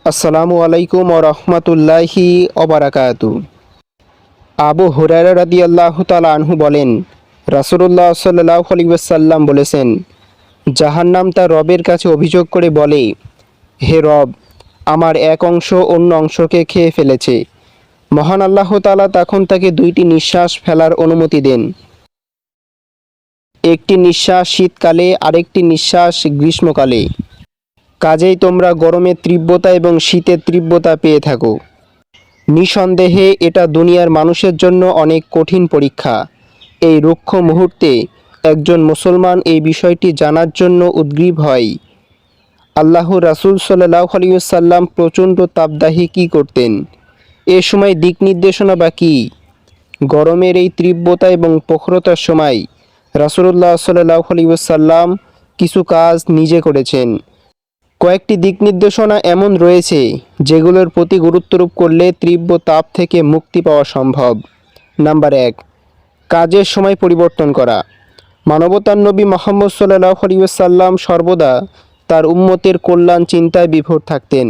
আসসালামু আলাইকুম ওয়া রাহমাতুল্লাহি ওয়া বারাকাতু। আবু হুরায়রা রাদিয়াল্লাহু তাআলা আনহু বলেন, রাসূলুল্লাহ সাল্লাল্লাহু আলাইহি ওয়াসাল্লাম বলেছেন, জাহান্নাম তার রবের কাছে অভিযোগ করে বলে, হে রব, আমার এক অংশ অন্য অংশকে খেয়ে ফেলেছে। মহান আল্লাহ তাআলা তখন তাকে দুইটি নিঃশ্বাস ফেলার অনুমতি দেন। একটি নিঃশ্বাস শীতকালে, আরেকটি নিঃশ্বাস গ্রীষ্মকালে। কাজেই তোমরা গরমের তীব্রতা এবং শীতের তীব্রতা পেয়ে থাকো। নিঃসন্দেহে এটা দুনিয়ার মানুষের জন্য অনেক কঠিন পরীক্ষা। এই রুক্ষ মুহূর্তে একজন মুসলমান এই বিষয়টি জানার জন্য উদ্গ্রীব হয়। আল্লাহর রাসূল সাল্লাল্লাহু আলাইহি ওয়াসাল্লাম প্রচণ্ড তাপদাহে কী করতেন? এ সময় দিক নির্দেশনা বা কী? গরমের এই তীব্রতা এবং প্রখরতার সময় রাসূলুল্লাহ সাল্লাল্লাহু আলাইহি ওয়াসাল্লাম কিছু কাজ নিজে করেছেন। কয়েকটি দিক নির্দেশনা এমন রয়েছে যেগুলোর প্রতি গুরুত্বারোপ করলে তীব্র তাপ থেকে মুক্তি পাওয়া সম্ভব। নাম্বার 1, কাজের সময় পরিবর্তন করা। মানবতার নবী মুহাম্মদ সাল্লাল্লাহু আলাইহি ওয়াসাল্লাম সর্বদা তার উম্মতের কল্যাণ চিন্তায় বিভোর থাকতেন।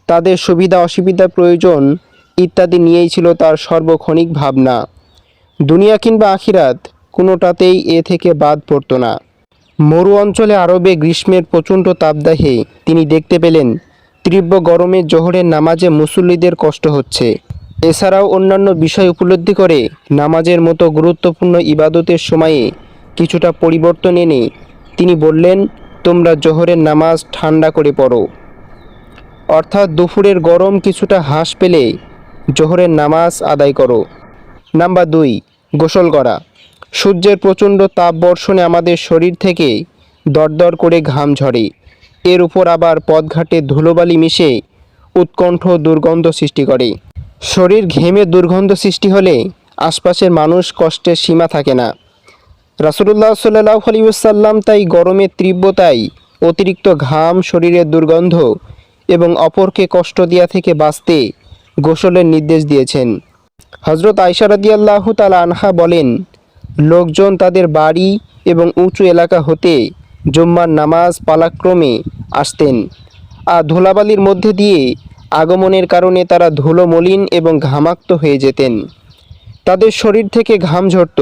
তাদের সুবিধা অসুবিধা প্রয়োজন ইত্যাদি নিয়েই ছিল তার সর্বক্ষণিক ভাবনা। দুনিয়া কিংবা আখিরাত কোনোটাতেই এ থেকে বাদ পড়ত না। মরু অঞ্চলে আরবে গ্রীষ্মের প্রচণ্ড তাপদাহে তিনি দেখতে পেলেন তীব্র গরমে জোহরের নামাজে মুসল্লিদের কষ্ট হচ্ছে। এছাড়াও অন্যান্য বিষয় উপলব্ধি করে নামাজের মতো গুরুত্বপূর্ণ ইবাদতের সময়ে কিছুটা পরিবর্তন এনে তিনি বললেন, তোমরা জোহরের নামাজ ঠান্ডা করে পড়ো। অর্থাৎ দুপুরের গরম কিছুটা হ্রাস পেলে জোহরের নামাজ আদায় করো। নাম্বার 2, গোসল করা। সূর্যের প্রচণ্ড তাপ বর্ষণে আমাদের শরীর থেকে দরদর করে ঘাম ঝরে। এর উপর আবার পথঘাটে ধুলোবালি মিশে উৎকণ্ঠ দুর্গন্ধ সৃষ্টি করে। শরীর ঘেমে দুর্গন্ধ সৃষ্টি হলে আশপাশের মানুষ কষ্টের সীমা থাকে না। রাসূলুল্লাহ সাল্লাল্লাহু আলাইহি ওয়াসাল্লাম তাই গরমের তীব্রতায় অতিরিক্ত ঘাম, শরীরের দুর্গন্ধ এবং অপরকে কষ্ট দেওয়া থেকে বাঁচতে গোসলের নির্দেশ দিয়েছেন। হযরত আয়েশা রাদিয়াল্লাহু তাআলা আনহা বলেন, লোকজন তাদের বাড়ি এবং উঁচু এলাকা হতে জুম্মার নামাজ পালাক্রমে আসতেন, আর ধুলাবালির মধ্যে দিয়ে আগমনের কারণে তারা ধুলো মলিন এবং ঘামাক্ত হয়ে যেতেন। তাদের শরীর থেকে ঘাম ঝরত।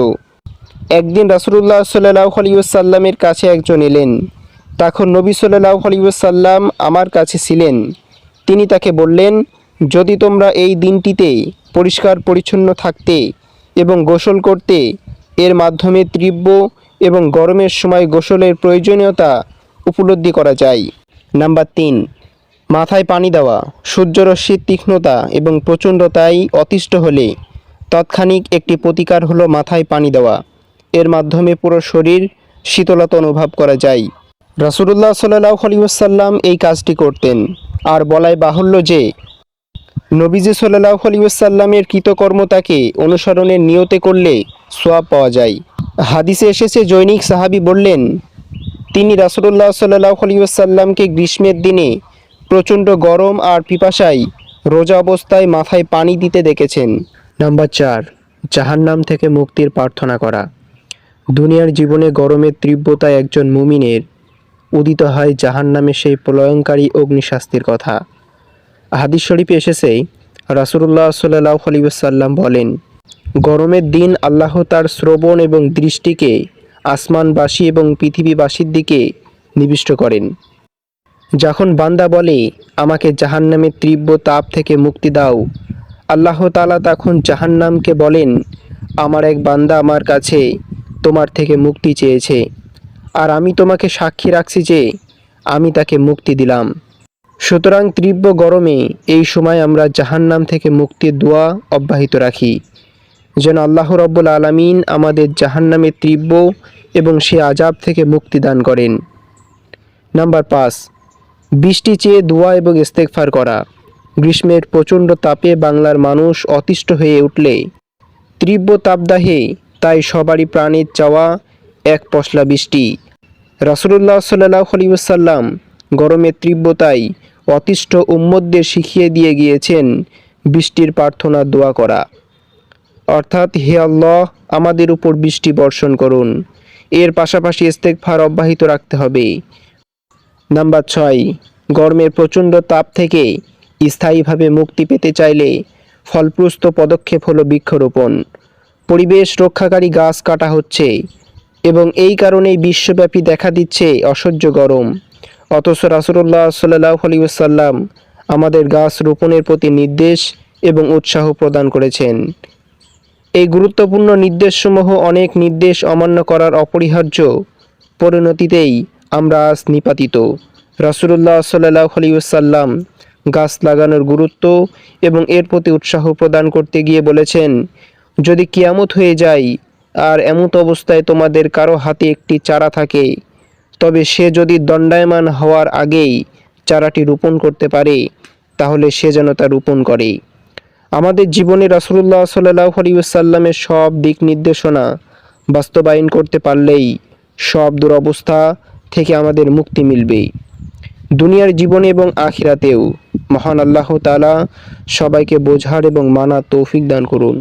একদিন রাসূলুল্লাহ সাল্লাল্লাহু আলাইহি ওয়াসাল্লামের কাছে একজন এলেন। তখন নবী সাল্লাল্লাহু আলাইহি ওয়াসাল্লাম আমার কাছে ছিলেন। তিনি তাকে বললেন, যদি তোমরা এই দিনটিতে পরিষ্কার পরিচ্ছন্ন থাকতে এবং গোসল করতে, এর মাধ্যমে তীব্র এবং গরমের সময় গোসলের প্রয়োজনীয়তা উপলব্ধি করা যায়। নাম্বার 3, মাথায় পানি দেওয়া। সূর্যরশ্মির তীক্ষ্ণতা এবং প্রচণ্ডতায় অতিষ্ঠ হলে তৎক্ষণিক একটি প্রতিকার হলো মাথায় পানি দেওয়া। এর মাধ্যমে পুরো শরীর শীতলতা অনুভব করা যায়। রাসূলুল্লাহ সাল্লাল্লাহু আলাইহি ওয়াসাল্লাম এই কাজটি করতেন। আর বলাই বাহুল্য যে নবীজি সাল্লাল্লাহু আলাইহি ওয়াসাল্লামের কৃতকর্মতাকে অনুসরণের নিয়তে করলে সওয়াব পাওয়া যায়। হাদিসে এসেছে, জনৈক সাহাবী বললেন, তিনি রাসূলুল্লাহ সাল্লাল্লাহু আলাইহি ওয়াসাল্লামকে গ্রীষ্মের দিনে প্রচণ্ড গরম আর পিপাসায় রোজা অবস্থায় মাথায় পানি দিতে দেখেছেন। নাম্বার 4, জাহান্নাম থেকে মুক্তির প্রার্থনা করা। দুনিয়ার জীবনে গরমের তীব্রতায় একজন মুমিনের উদিত হয় জাহান্নামে সেই প্রলয়ঙ্কারী অগ্নিশাস্তির কথা। হাদিস শরীফে এসেছে, রাসূলুল্লাহ সাল্লাল্লাহু আলাইহি ওয়াসাল্লাম বলেন, গরমের দিন আল্লাহ তার শ্রবণ এবং দৃষ্টিকে আসমানবাসী এবং পৃথিবীবাসীর দিকে নিবিষ্ট করেন। যখন বান্দা বলে, আমাকে জাহান্নামের তীব্র তাপ থেকে মুক্তি দাও, আল্লাহ তাআলা তখন জাহান্নামকে বলেন, আমার এক বান্দা আমার কাছে তোমার থেকে মুক্তি চেয়েছে, আর আমি তোমাকে সাক্ষী রাখছি যে আমি তাকে মুক্তি দিলাম। সুতরাং তীব্র গরমে এই সময় আমরা জাহান্নাম থেকে মুক্তির দোয়া অব্যাহত রাখি, যেন আল্লাহ রাব্বুল আলামিন আমাদের জাহান্নামের তীব্র এবং সে আযাব থেকে মুক্তি দান করেন। নাম্বার 5, বৃষ্টি চেয়ে দোয়া এবং ইস্তেগফার করা। গ্রীষ্মের প্রচণ্ড তাপে বাংলার মানুষ অতিষ্ঠ হয়ে উঠলে তীব্র তাপদাহে তাই সবারই প্রাণের চাওয়া এক পশলা বৃষ্টি। রাসূলুল্লাহ সাল্লাল্লাহু আলাইহি ওয়াসাল্লাম গরমের তীব্রতায় অতিষ্ঠ উম্মতদের শিখিয়ে দিয়ে গিয়েছেন বৃষ্টির প্রার্থনা দোয়া করা। অর্থাৎ, হে আল্লাহ, আমাদের উপর বৃষ্টি বর্ষণ করুন। এর পাশাপাশি ইস্তেগফার অব্যাহত রাখতে হবে। নাম্বার 6, গরমের প্রচণ্ড তাপ থেকে স্থায়ীভাবে মুক্তি পেতে চাইলে ফলপ্রসূ পদক্ষেপ হলো বৃক্ষরোপণ। পরিবেশ রক্ষাকারী গাছ কাটা হচ্ছে এবং এই কারণেই বিশ্বব্যাপী দেখা দিচ্ছে অসহ্য গরম। অথচ রাসূলুল্লাহ সাল্লাল্লাহু আলাইহি ওয়াসাল্লাম আমাদের গাছ রোপণের প্রতি নির্দেশ এবং উৎসাহ প্রদান করেছেন। এই গুরুত্বপূর্ণ নির্দেশসমূহ অনেক নির্দেশ অমান্য করার অপরিহার্য পরিণতিতেই আমরা আজ নিপাতিত। রাসূলুল্লাহ সাল্লাল্লাহু আলাইহি ওয়াসাল্লাম গাছ লাগানোর গুরুত্ব এবং এর প্রতি উৎসাহ প্রদান করতে গিয়ে বলেছেন, যদি কিয়ামত হয়ে যায় আর এমত অবস্থায় তোমাদের কারো হাতে একটি চারা থাকে, তবে সে যদি দণ্ডায়মান হওয়ার আগেই চারাটি রোপণ করতে পারে তাহলে সে যেন তা রোপণ করে। আমাদের জীবনে রাসূলুল্লাহ সাল্লাল্লাহু আলাইহি ওয়াসাল্লামের সব দিক নির্দেশনা বাস্তবায়ন করতে পারলেই সব দুরবস্থা থেকে আমাদের মুক্তি মিলবে, দুনিয়ার জীবনে এবং আখিরাতেও। মহান আল্লাহ তাআলা সবাইকে বোঝার এবং মানার তৌফিক দান করুন।